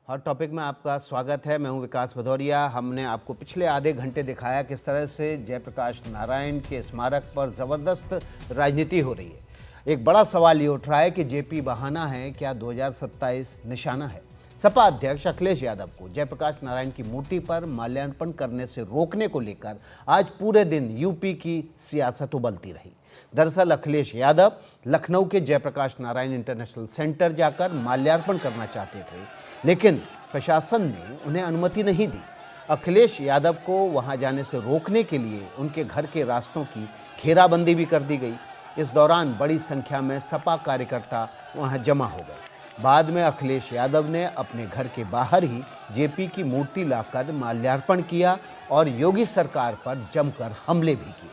Hot topic में आपका स्वागत है। मैं हूं विकास भदौरिया। हमने आपको पिछले आधे घंटे दिखाया किस तरह से जयप्रकाश नारायण के स्मारक पर ज़बरदस्त राजनीति हो रही है। एक बड़ा सवाल ये उठ रहा है कि जेपी बहाना है, क्या 2027 निशाना है? सपा अध्यक्ष अखिलेश यादव को जयप्रकाश नारायण की मूर्ति पर माल्यार्पण करने से रोकने को लेकर आज पूरे दिन यूपी की सियासत उबलती रही। दरअसल अखिलेश यादव लखनऊ के जयप्रकाश नारायण इंटरनेशनल सेंटर जाकर माल्यार्पण करना चाहते थे, लेकिन प्रशासन ने उन्हें अनुमति नहीं दी। अखिलेश यादव को वहां जाने से रोकने के लिए उनके घर के रास्तों की घेराबंदी भी कर दी गई। इस दौरान बड़ी संख्या में सपा कार्यकर्ता वहां जमा हो गए। बाद में अखिलेश यादव ने अपने घर के बाहर ही जेपी की मूर्ति लाकर माल्यार्पण किया और योगी सरकार पर जमकर हमले भी किए।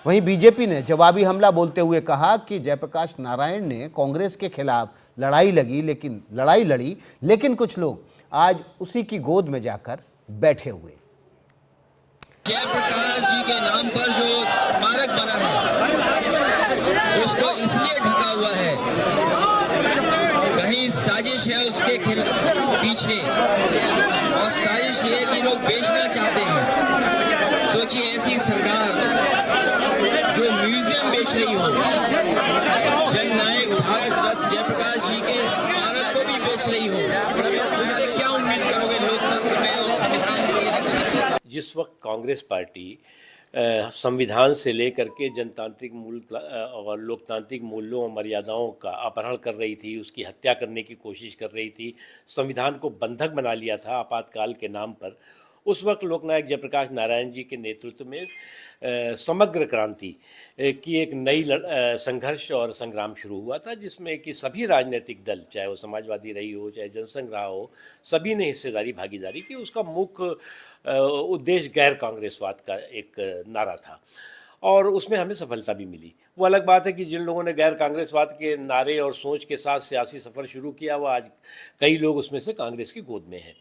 वहीं बीजेपी ने जवाबी हमला बोलते हुए कहा कि जयप्रकाश नारायण ने कांग्रेस के खिलाफ लड़ाई लड़ी, लेकिन कुछ लोग आज उसी की गोद में जाकर बैठे हुए। जयप्रकाश जी के नाम पर जो स्मारक बना है उसको इसलिए ढका हुआ है, कहीं साजिश है उसके पीछे, और साजिश ये कि लोग बेचना चाहते हैं। सोचिए ऐसी सरकार जो म्यूजियम बेच रही हो, जननायक भारत रत्न जयप्रकाश जी के स्मारक को भी बेच रही हो, उससे क्या उम्मीद करोगे लोकतंत्र में और संविधान की रक्षा? जिस वक्त कांग्रेस पार्टी संविधान से लेकर के जनतांत्रिक मूल और लोकतांत्रिक मूल्यों और मर्यादाओं का अपहरण कर रही थी, उसकी हत्या करने की कोशिश कर रही थी, संविधान को बंधक बना लिया था आपातकाल के नाम पर, उस वक्त लोकनायक जयप्रकाश नारायण जी के नेतृत्व में समग्र क्रांति की एक नई संघर्ष और संग्राम शुरू हुआ था, जिसमें कि सभी राजनीतिक दल, चाहे वो समाजवादी रही हो चाहे जनसंघ रहा हो, सभी ने हिस्सेदारी भागीदारी की। उसका मुख्य उद्देश्य गैर कांग्रेसवाद का एक नारा था और उसमें हमें सफलता भी मिली। वो अलग बात है कि जिन लोगों ने गैर कांग्रेसवाद के नारे और सोच के साथ सियासी सफ़र शुरू किया, वो आज कई लोग उसमें से कांग्रेस की गोद में हैं।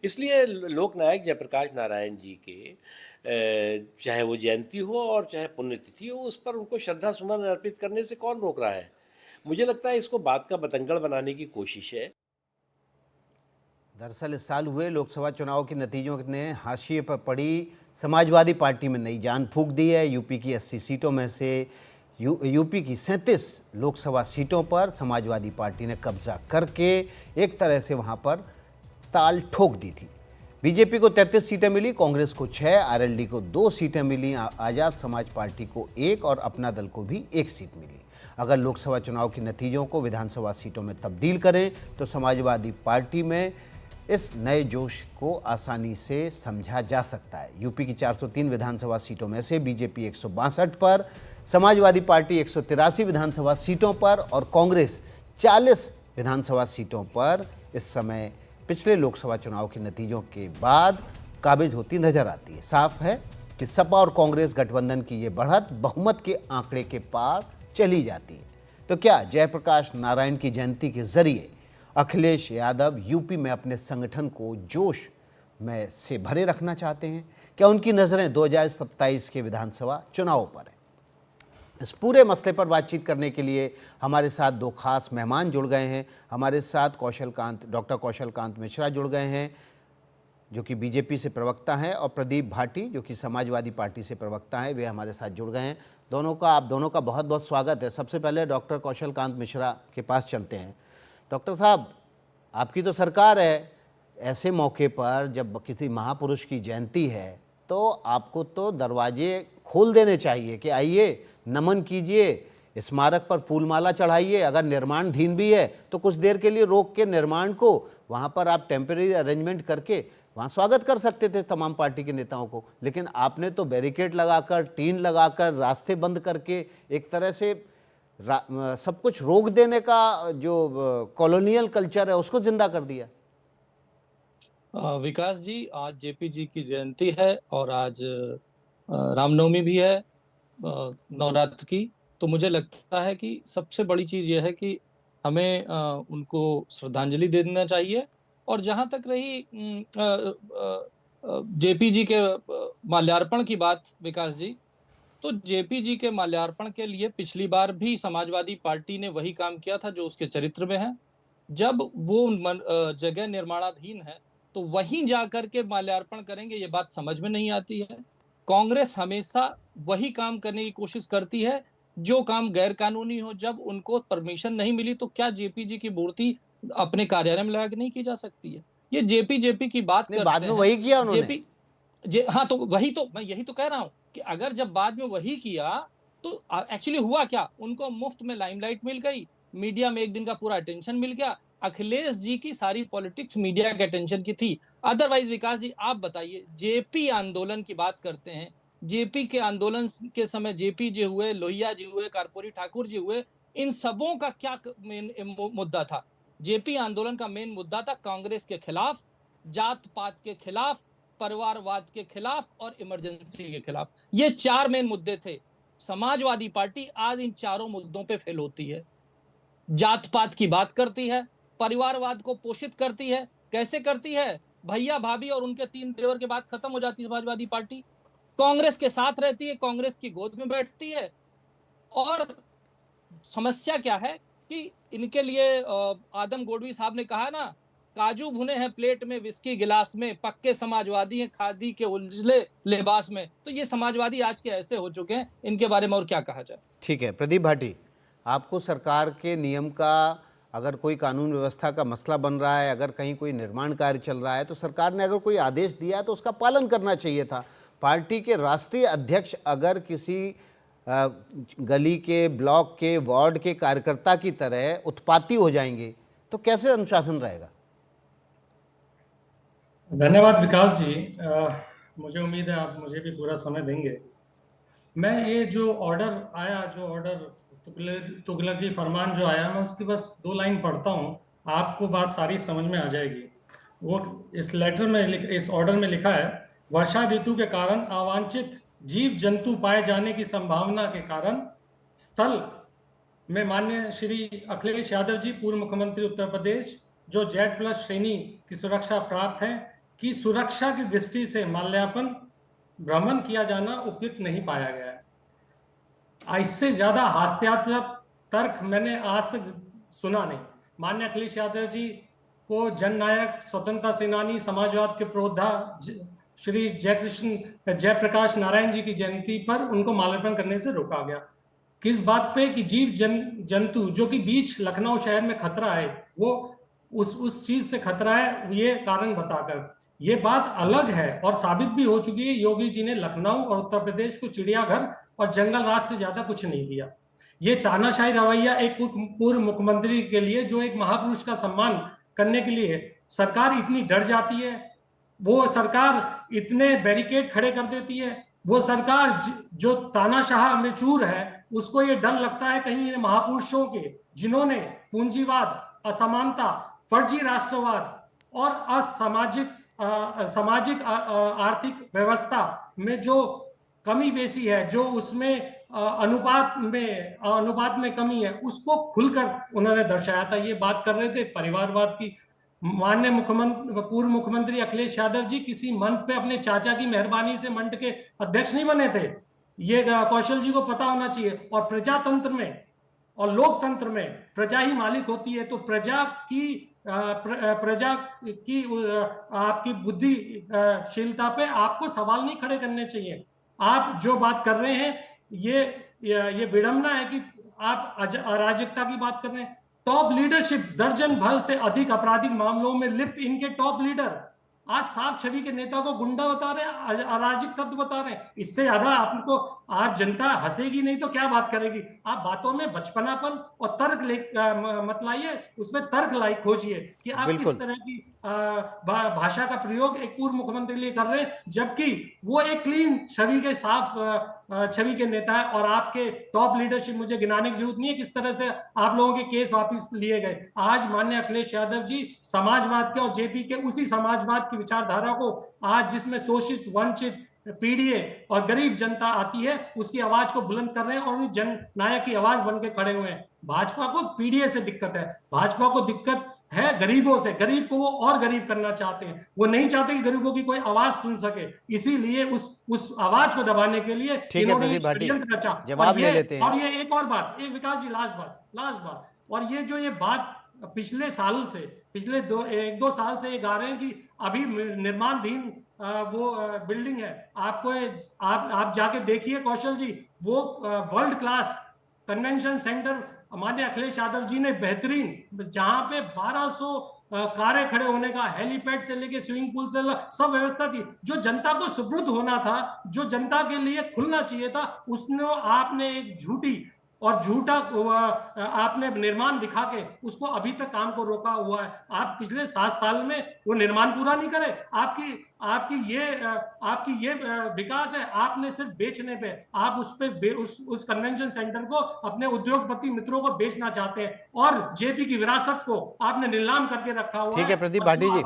इसलिए लोकनायक जयप्रकाश नारायण जी के चाहे वो जयंती हो और चाहे पुण्यतिथि हो, उस पर उनको श्रद्धा सुमन अर्पित करने से कौन रोक रहा है? मुझे लगता है इसको बात का बतंगड़ बनाने की कोशिश है। दरअसल इस साल हुए लोकसभा चुनाव के नतीजों ने हाशिए पर पड़ी समाजवादी पार्टी में नई जान फूंक दी है। यूपी की 80 सीटों में से यूपी की 37 लोकसभा सीटों पर समाजवादी पार्टी ने कब्जा करके एक तरह से वहां पर ताल ठोक दी थी। बीजेपी को 33 सीटें मिली, कांग्रेस को 6, आरएलडी को 2 सीटें मिली, आज़ाद समाज पार्टी को 1 और अपना दल को भी 1 सीट मिली। अगर लोकसभा चुनाव के नतीजों को विधानसभा सीटों में तब्दील करें तो समाजवादी पार्टी में इस नए जोश को आसानी से समझा जा सकता है। यूपी की 403 विधानसभा सीटों में से बीजेपी 162 पर, समाजवादी पार्टी 183 विधानसभा सीटों पर और कांग्रेस 40 विधानसभा सीटों पर इस समय पिछले लोकसभा चुनाव के नतीजों के बाद काबिज होती नजर आती है। साफ है कि सपा और कांग्रेस गठबंधन की ये बढ़त बहुमत के आंकड़े के पार चली जाती है। तो क्या जयप्रकाश नारायण की जयंती के जरिए अखिलेश यादव यूपी में अपने संगठन को जोश में से भरे रखना चाहते हैं? क्या उनकी नज़रें 2027 के विधानसभा चुनाव पर हैं? इस पूरे मसले पर बातचीत करने के लिए हमारे साथ 2 खास मेहमान जुड़ गए हैं। हमारे साथ डॉक्टर कौशलकांत मिश्रा जुड़ गए हैं, जो कि बीजेपी से प्रवक्ता हैं, और प्रदीप भाटी, जो कि समाजवादी पार्टी से प्रवक्ता हैं, वे हमारे साथ जुड़ गए हैं। आप दोनों का बहुत बहुत स्वागत है। सबसे पहले डॉक्टर कौशलकांत मिश्रा के पास चलते हैं। डॉक्टर साहब, आपकी तो सरकार है, ऐसे मौके पर जब किसी महापुरुष की जयंती है तो आपको तो दरवाजे खोल देने चाहिए कि आइए, नमन कीजिए, स्मारक पर फूलमाला चढ़ाइए। अगर निर्माणधीन भी है तो कुछ देर के लिए रोक के निर्माण को वहाँ पर आप टेम्परेरी अरेंजमेंट करके वहाँ स्वागत कर सकते थे तमाम पार्टी के नेताओं को। लेकिन आपने तो बैरिकेड लगाकर, टीन लगाकर, रास्ते बंद करके एक तरह से सब कुछ रोक देने का जो कॉलोनियल कल्चर है उसको जिंदा कर दिया। विकास जी, आज जेपी जी की जयंती है और आज रामनवमी भी है, नवरात्र की। तो मुझे लगता है कि सबसे बड़ी चीज यह है कि हमें उनको श्रद्धांजलि देना चाहिए। और जहां तक रही जेपी जी के माल्यार्पण की बात, विकास जी, तो जेपी जी के माल्यार्पण के लिए पिछली बार भी समाजवादी पार्टी ने वही काम किया था जो उसके चरित्र में है। जब वो जगह निर्माणाधीन है तो वहीं जाकर के माल्यार्पण करेंगे, ये बात समझ में नहीं आती है। कांग्रेस हमेशा वही काम करने की कोशिश करती है जो काम गैर कानूनी हो। जब उनको परमिशन नहीं मिली तो क्या जेपी की मूर्ति अपने कार्यालय में लगा के नहीं की जा सकती है? ये जेपी की बात नहीं, बाद करते में हैं। वही किया उन्होंने। जेपी हाँ, तो वही तो मैं यही तो कह रहा हूं कि अगर जब बाद में वही किया तो एक्चुअली हुआ क्या, उनको मुफ्त में लाइमलाइट मिल गई, मीडिया में एक दिन का पूरा अटेंशन मिल गया। अखिलेश जी की सारी पॉलिटिक्स मीडिया के अटेंशन की थी। अदरवाइज विकास जी आप बताइए, जेपी आंदोलन की बात करते हैं, जेपी के आंदोलन के समय जेपी जी हुए, लोहिया जी हुए, कर्पूरी ठाकुर जी हुए, इन सबों का क्या मेन मुद्दा था? जेपी आंदोलन का मेन मुद्दा था कांग्रेस के खिलाफ, जात पात के खिलाफ, परिवारवाद के खिलाफ और इमरजेंसी के खिलाफ। ये 4 मेन मुद्दे थे। समाजवादी पार्टी आज इन चारों मुद्दों पे फेल होती है। जात पात की बात करती है, परिवारवाद को पोषित करती है। कैसे करती है? भैया भाभी और उनके 3 देवर के बाद खत्म हो जाती है समाजवादी पार्टी। कांग्रेस के साथ रहती है, कांग्रेस की गोद में बैठती है। और समस्या क्या है कि इनके लिए आदम गोडवी साहब ने कहा ना, काजू भुने हैं प्लेट में, विस्की गिलास में, पक्के समाजवादी हैं खादी के उजले लिबास में। तो ये समाजवादी आज के ऐसे हो चुके हैं, इनके बारे में और क्या कहा जाए। ठीक है प्रदीप भाटी, आपको सरकार के नियम का, अगर कोई कानून व्यवस्था का मसला बन रहा है, अगर कहीं कोई निर्माण कार्य चल रहा है, तो सरकार ने अगर कोई आदेश दिया है तो उसका पालन करना चाहिए था। पार्टी के राष्ट्रीय अध्यक्ष अगर किसी गली के, ब्लॉक के, वार्ड के कार्यकर्ता की तरह उत्पाती हो जाएंगे तो कैसे अनुशासन रहेगा? धन्यवाद विकास जी। मुझे उम्मीद है आप मुझे भी पूरा समय देंगे। मैं ये जो ऑर्डर आया, जो ऑर्डर तुगलकी फरमान जो आया, मैं उसकी बस 2 लाइन पढ़ता हूँ, आपको बात सारी समझ में आ जाएगी। वो इस लेटर में, इस ऑर्डर में लिखा है, वर्षा ऋतु के कारण अवांछित जीव जंतु पाए जाने की संभावना के कारण स्थल में माननीय श्री अखिलेश यादव जी, पूर्व मुख्यमंत्री उत्तर प्रदेश, जो Z+ श्रेणी की सुरक्षा प्राप्त है, की सुरक्षा की दृष्टि से माल्यार्पण भ्रमण किया जाना उपयुक्त नहीं पाया गया है। इससे ज्यादा हास्यास्पद तर्क मैंने आज तक सुना नहीं। माननीय अखिलेश यादव जी को जननायक, स्वतंत्रता सेनानी, समाजवाद के प्रोद्धा श्री जयप्रकाश नारायण जी की जयंती पर उनको माल्यार्पण करने से रोका गया। किस बात पे? कि जीव जंतु जो कि बीच लखनऊ शहर में खतरा है, वो उस चीज से खतरा है, ये कारण बताकर। ये बात अलग है और साबित भी हो चुकी है, योगी जी ने लखनऊ और उत्तर प्रदेश को चिड़ियाघर और जंगल राज से ज्यादा कुछ नहीं दिया। ये तानाशाही रवैया एक पूर्व मुख्यमंत्री के लिए, जो एक महापुरुष का सम्मान करने के लिए सरकार इतनी डर जाती है, वो सरकार इतने बैरिकेड खड़े कर देती है, वो सरकार जो तानाशाह में चूर है, उसको ये डर लगता है कहीं ये महापुरुषों के, जिन्होंने पूंजीवाद, असमानता, फर्जी राष्ट्रवाद और सामाजिक आर्थिक व्यवस्था में जो कमी बेसी है, जो उसमें अनुपात में कमी है, उसको खुलकर उन्होंने दर्शाया था। ये बात कर रहे थे परिवारवाद की। माननीय पूर्व मुख्यमंत्री अखिलेश यादव जी किसी मंच पे अपने चाचा की मेहरबानी से मंच के अध्यक्ष नहीं बने थे। ये कौशल जी को पता होना चाहिए। और प्रजातंत्र में और लोकतंत्र में प्रजा ही मालिक होती है, तो प्रजा की आपकी बुद्धिशीलता पे आपको सवाल नहीं खड़े करने चाहिए। आप जो बात कर रहे हैं, ये विडंबना है कि आप अराजकता की बात कर रहे हैं। टॉप लीडरशिप, दर्जन भर से अधिक आपराधिक मामलों में लिप्त इनके टॉप लीडर आज साफ छवि के नेता को गुंडा बता रहे हैं, अराजक तत्व बता रहे हैं। इससे ज्यादा आपको, आप जनता हंसेगी नहीं तो क्या बात करेगी। आप बातों में बचपनापन और तर्क मत लाइए, उसमें तर्क लाइक खोजिए कि आप किस तरह की भाषा का प्रयोग एक पूर्व मुख्यमंत्री के लिए कर रहे हैं, जबकि वो एक क्लीन छवि के, साफ छवि के नेता है। और आपके टॉप लीडरशिप, मुझे गिनाने की जरूरत नहीं है किस तरह से आप लोगों के केस वापस लिए गए। आज माननीय अखिलेश यादव जी समाजवाद के और जेपी के उसी समाजवाद की विचारधारा को आज, जिसमें शोषित, वंचित, पीड़ित और गरीब जनता आती है, उसकी आवाज को बुलंद कर रहे हैं और जननायक की आवाज बन के खड़े हुए हैं। भाजपा को पीड़ित से दिक्कत है, भाजपा को दिक्कत है गरीबों से। गरीब को वो और गरीब करना चाहते हैं, वो नहीं चाहते कि गरीबों की कोई आवाज सुन सके। इसीलिए उस आवाज को दबाने के लिए इन्होंने षड्यंत्र रचा। जवाब ले लेते हैं। और ये एक और बात, एक विकास जी, लास्ट बात, और ये जो ये बात पिछले साल से, पिछले एक दो साल से ये गा रहे हैं कि अभी निर्माणाधीन वो बिल्डिंग है। आपको आप जाके देखिए कौशल जी, वो वर्ल्ड क्लास कन्वेंशन सेंटर हमारे अखिलेश यादव जी ने बेहतरीन, जहां पे 1200 कारें खड़े होने का, हेलीपैड से लेके स्विमिंग पूल से सब व्यवस्था थी। जो जनता को सुपुर्द होना था, जो जनता के लिए खुलना चाहिए था, उसने आपने एक झूठी और झूठा आपने निर्माण दिखा के उसको अभी तक काम को रोका हुआ है। आप पिछले 7 साल में वो निर्माण पूरा नहीं करे। आपकी ये विकास है, आपने सिर्फ बेचने पे, आप उस कन्वेंशन सेंटर को अपने उद्योगपति मित्रों को बेचना चाहते हैं और जेपी की विरासत को आपने नीलाम करके रखा हुआ है। ठीक है प्रदीप भाटी जी,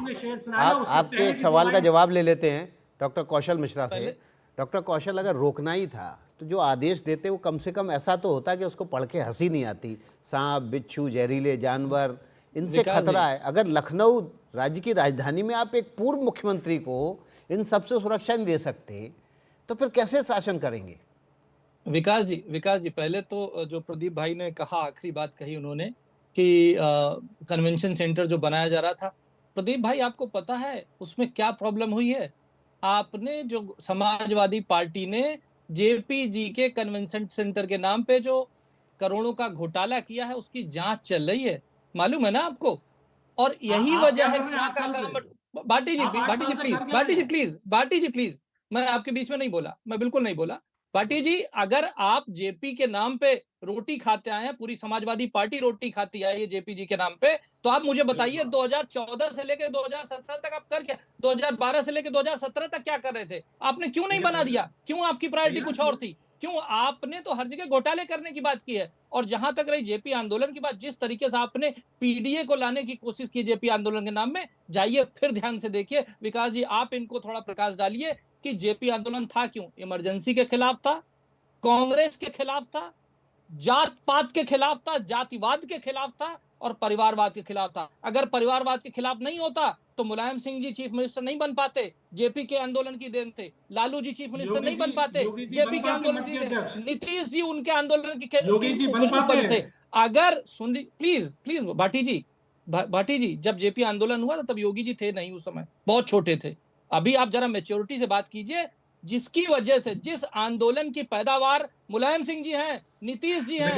आपके एक सवाल का जवाब ले लेते हैं डॉक्टर कौशल मिश्रा से। डॉक्टर कौशल, अगर रोकना ही था तो जो आदेश देते वो कम से कम ऐसा तो होता कि उसको पढ़ के हंसी नहीं आती। सांप, बिच्छू, जहरीले जानवर, इनसे खतरा है। अगर लखनऊ राज्य की राजधानी में आप एक पूर्व मुख्यमंत्री को इन सबसे सुरक्षा नहीं दे सकते तो फिर कैसे शासन करेंगे? विकास जी, पहले तो जो प्रदीप भाई ने कहा, आखिरी बात कही उन्होंने कि कन्वेंशन सेंटर जो बनाया जा रहा था, प्रदीप भाई आपको पता है उसमें क्या प्रॉब्लम हुई है? आपने जो समाजवादी पार्टी ने जेपी जी के कन्वेंशन सेंटर के नाम पे जो करोड़ों का घोटाला किया है, उसकी जांच चल रही है, मालूम है ना आपको? और यही वजह है भाटी जी प्लीज, मैं आपके बीच में नहीं बोला, मैं बिल्कुल नहीं बोला। भाटी जी, अगर आप जेपी के नाम पे रोटी खाते आए हैं, पूरी समाजवादी पार्टी रोटी खाती आई है जेपी जी के नाम पे, तो आप मुझे बताइए 2014 से लेकर 2017 तक आप कर क्या, 2012 से लेकर 2017 तक क्या कर रहे थे? आपने क्यों नहीं बना दिया? क्यों आपकी प्रायोरिटी कुछ और थी? क्यों? आपने तो हर जगह घोटाले करने की बात की है। और जहां तक रही जेपी आंदोलन की बात, जिस तरीके से आपने पीडीए को लाने की कोशिश की जेपी आंदोलन के नाम में, जाइए फिर ध्यान से देखिए। विकास जी, आप इनको थोड़ा प्रकाश डालिए कि जेपी आंदोलन था क्यों? इमरजेंसी के खिलाफ था, कांग्रेस के खिलाफ था, जात पात के खिलाफ था, जातिवाद के खिलाफ था और परिवारवाद के खिलाफ था। अगर परिवारवाद के खिलाफ नहीं होता तो मुलायम सिंह जी चीफ मिनिस्टर नहीं बन पाते, जेपी के आंदोलन की देन थे। लालू जी चीफ मिनिस्टर नहीं बन पाते, जेपी के आंदोलन की देन। नीतीश जी उनके आंदोलन की थे। अगर सुन, प्लीज भाटी जी, जब जेपी आंदोलन हुआ था तब योगी जी थे नहीं, उस समय बहुत छोटे थे। अभी आप जरा मैच्योरिटी से बात कीजिए, जिसकी वजह से, जिस आंदोलन की पैदावार मुलायम सिंह जी हैं, नीतीश जी हैं।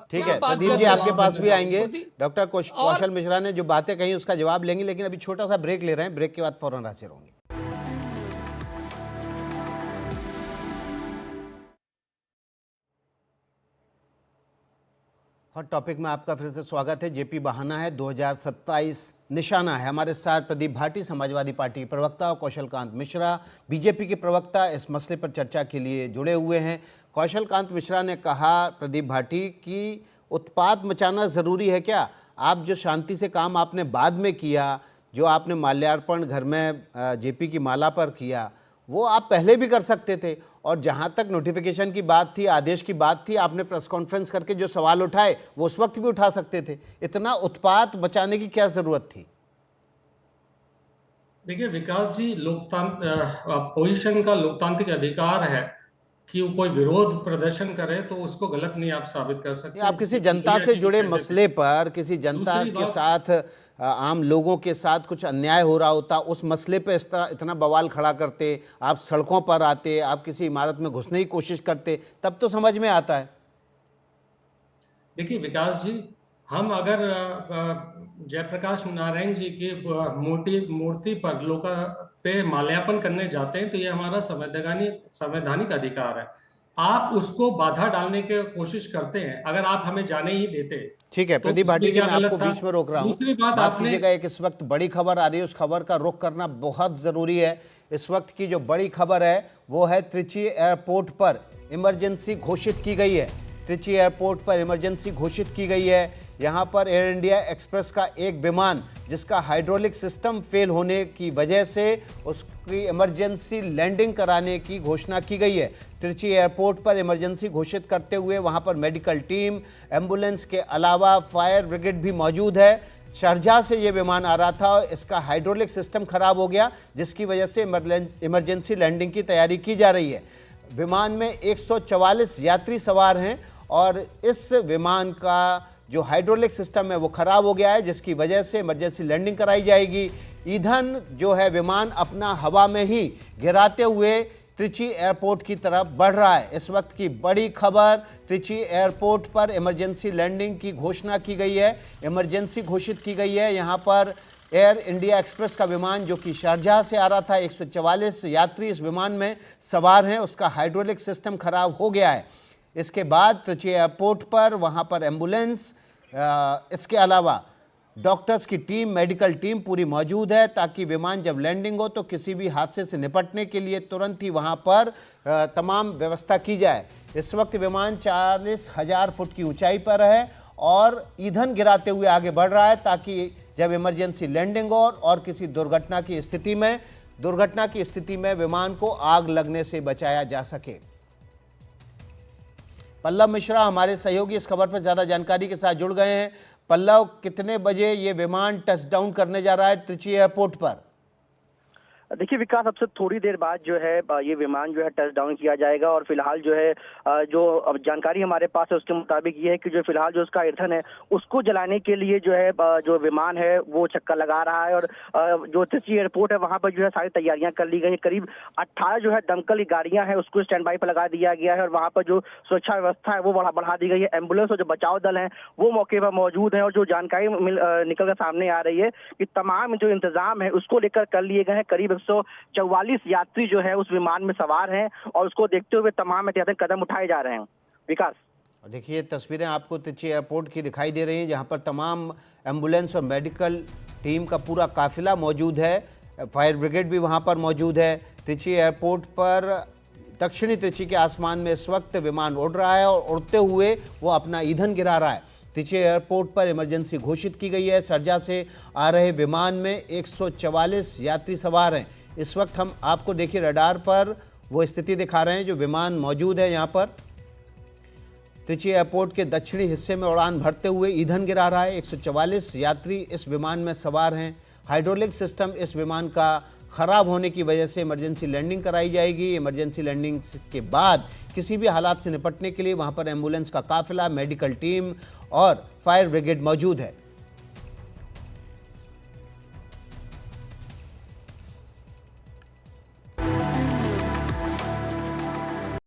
ठीक है प्रदीप जी, आपके पास भी आएंगे। डॉक्टर कौशल मिश्रा ने जो बातें कही उसका जवाब लेंगे, लेकिन अभी छोटा सा ब्रेक ले रहे हैं। ब्रेक के बाद फौरन हाजिर होंगे। हॉट टॉपिक में आपका फिर से स्वागत है। जेपी बहाना है, 2027 निशाना है। हमारे साथ प्रदीप भाटी, समाजवादी पार्टी के प्रवक्ता, और कौशल कांत मिश्रा, बीजेपी के प्रवक्ता, इस मसले पर चर्चा के लिए जुड़े हुए हैं। कौशल कांत मिश्रा ने कहा प्रदीप भाटी कि उत्पात मचाना ज़रूरी है क्या? आप जो शांति से काम आपने बाद में किया, जो आपने माल्यार्पण घर में जेपी की माला पर किया, वो आप पहले भी कर सकते थे। और जहां तक नोटिफिकेशन की बात थी, आदेश की बात थी, आपने प्रेस कॉन्फ्रेंस करके जो सवाल उठाए वो उस वक्त भी उठा सकते थे। इतना उत्पात मचाने की क्या जरूरत थी? देखिए विकास जी, अपोजिशन का लोकतांत्रिक अधिकार है कि वो कोई विरोध प्रदर्शन करे तो उसको गलत नहीं आप साबित कर सकते। आप किसी जनता से जुड़े मसले पर, किसी जनता के साथ, आम लोगों के साथ कुछ अन्याय हो रहा होता, उस मसले पे इस तरह इतना बवाल खड़ा करते, आप सड़कों पर आते, आप किसी इमारत में घुसने की कोशिश करते, तब तो समझ में आता है। देखिए विकास जी, हम अगर जयप्रकाश नारायण जी की मूर्ति पर पे माल्यार्पण करने जाते हैं तो ये हमारा संवैधानिक अधिकार है। आप उसको बाधा डालने की कोशिश करते हैं, अगर आप हमें जाने ही देते। ठीक है प्रदीप भाटी जी, मैं आपको बीच में रोक रहा हूँ, माफ कीजिएगा। एक इस वक्त बड़ी खबर आ रही है, उस खबर का रुख करना बहुत ज़रूरी है। इस वक्त की जो बड़ी खबर है वो है त्रिची एयरपोर्ट पर इमरजेंसी घोषित की गई है। त्रिची एयरपोर्ट पर इमरजेंसी घोषित की गई है। यहाँ पर एयर इंडिया एक्सप्रेस का एक विमान जिसका हाइड्रोलिक सिस्टम फेल होने की वजह से उसकी इमरजेंसी लैंडिंग कराने की घोषणा की गई है। त्रिची एयरपोर्ट पर इमरजेंसी घोषित करते हुए वहाँ पर मेडिकल टीम, एम्बुलेंस के अलावा फायर ब्रिगेड भी मौजूद है। शारजाह से ये विमान आ रहा था और इसका हाइड्रोलिक सिस्टम खराब हो गया, जिसकी वजह से इमरजेंसी लैंडिंग की तैयारी की जा रही है। विमान में 144 यात्री सवार हैं और इस विमान का जो हाइड्रोलिक सिस्टम है वो ख़राब हो गया है, जिसकी वजह से इमरजेंसी लैंडिंग कराई जाएगी। ईंधन जो है विमान अपना हवा में ही गिराते हुए त्रिची एयरपोर्ट की तरफ बढ़ रहा है। इस वक्त की बड़ी खबर, त्रिची एयरपोर्ट पर इमरजेंसी लैंडिंग की घोषणा की गई है, इमरजेंसी घोषित की गई है। यहाँ पर एयर इंडिया एक्सप्रेस का विमान जो कि शारजाह से आ रहा था, 144 यात्री इस विमान में सवार हैं, उसका हाइड्रोलिक सिस्टम खराब हो गया है। इसके बाद त्रिची एयरपोर्ट पर वहाँ पर एम्बुलेंस, इसके अलावा डॉक्टर्स की टीम, मेडिकल टीम पूरी मौजूद है, ताकि विमान जब लैंडिंग हो तो किसी भी हादसे से निपटने के लिए तुरंत ही वहाँ पर तमाम व्यवस्था की जाए। इस वक्त विमान 40,000 फुट की ऊंचाई पर है और ईंधन गिराते हुए आगे बढ़ रहा है, ताकि जब इमरजेंसी लैंडिंग हो और किसी दुर्घटना की स्थिति में विमान को आग लगने से बचाया जा सके। पल्लव मिश्रा हमारे सहयोगी इस खबर पर ज़्यादा जानकारी के साथ जुड़ गए हैं। पल्लव, कितने बजे ये विमान टच डाउन करने जा रहा है त्रिची एयरपोर्ट पर? देखिए विकास, अब से थोड़ी देर बाद जो है ये विमान जो है टच डाउन किया जाएगा और फिलहाल जो है जो अब जानकारी हमारे पास है उसके मुताबिक ये है कि जो फिलहाल जो उसका ईंधन है उसको जलाने के लिए जो है जो विमान है वो चक्कर लगा रहा है। और जो त्रिची एयरपोर्ट है वहाँ पर जो है सारी तैयारियां कर ली गई हैं। करीब 18 जो है दमकल गाड़ियां हैं उसको स्टैंड बाई पर लगा दिया गया है और वहाँ पर जो सुरक्षा व्यवस्था है वो बढ़ा दी गई है। एम्बुलेंस और जो बचाव दल है वो मौके पर मौजूद है और जो जानकारी निकल कर सामने आ रही है कि तमाम जो इंतजाम है उसको लेकर कर लिए गए हैं। करीब 144 यात्री जो है उस विमान में सवार हैं और उसको देखते हुए तमाम एहतियाती कदम उठाए जा रहे हैं। विकास, देखिए तस्वीरें आपको त्रिची एयरपोर्ट की दिखाई दे रही हैं, जहां पर तमाम एम्बुलेंस और मेडिकल टीम का पूरा काफिला मौजूद है। फायर ब्रिगेड भी वहां पर मौजूद है। त्रिची एयरपोर्ट पर दक्षिणी त्रिची के आसमान में इस वक्त विमान उड़ रहा है और उड़ते हुए वो अपना ईंधन गिरा रहा है। त्रिची एयरपोर्ट पर इमरजेंसी घोषित की गई है। शारजाह से आ रहे विमान में 144 यात्री सवार हैं। इस वक्त हम आपको देखिए रडार पर वो स्थिति दिखा रहे हैं जो विमान मौजूद है। यहाँ पर त्रिची एयरपोर्ट के दक्षिणी हिस्से में उड़ान भरते हुए ईंधन गिरा रहा है। 144 यात्री इस विमान में सवार हैं। हाइड्रोलिक सिस्टम इस विमान का ख़राब होने की वजह से इमरजेंसी लैंडिंग कराई जाएगी। इमरजेंसी लैंडिंग के बाद किसी भी हालात से निपटने के लिए वहाँ पर एम्बुलेंस का काफिला, मेडिकल टीम और फायर ब्रिगेड मौजूद है।